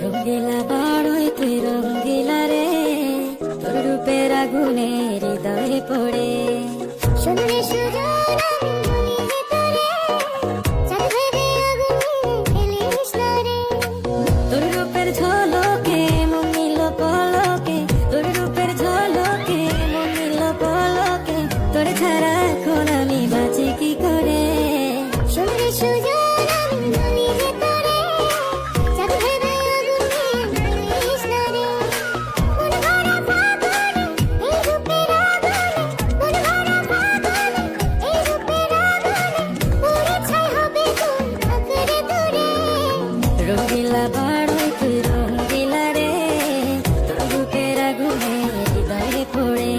রঙ্গিলা বাড়ই তুই রঙ্গিলা রে, তোর রূপের আগুনে হৃদয়ে পড়ে। শুনলে সুজন আমি বলি যে তোরে, চাঁদ ভেবে আগুনে ফেলিস না রে। তোর রূপের ঝলকে মন নিল পলকে, তোর রূপের ঝলকে মন নিল পলকে, তোর ছাড়া এখন আমি বাঁচি কি করে। শুনলে সুজন আমি বলি যে তোরে, চাঁদ ভেবে আগুনে ফেলিস না রে। মন ভরা ফাগুনে এই রূপের আগুনে, মন ভরা ফাগুনে এই রূপের আগুনে, পুড়ে ছাই হবে তুই আঁকড়ে ধরে। রঙ্গিলা বাড়ই তুই রঙ্গিলা রে, তোর রূপের আগুনে হৃদয়ে পড়ে।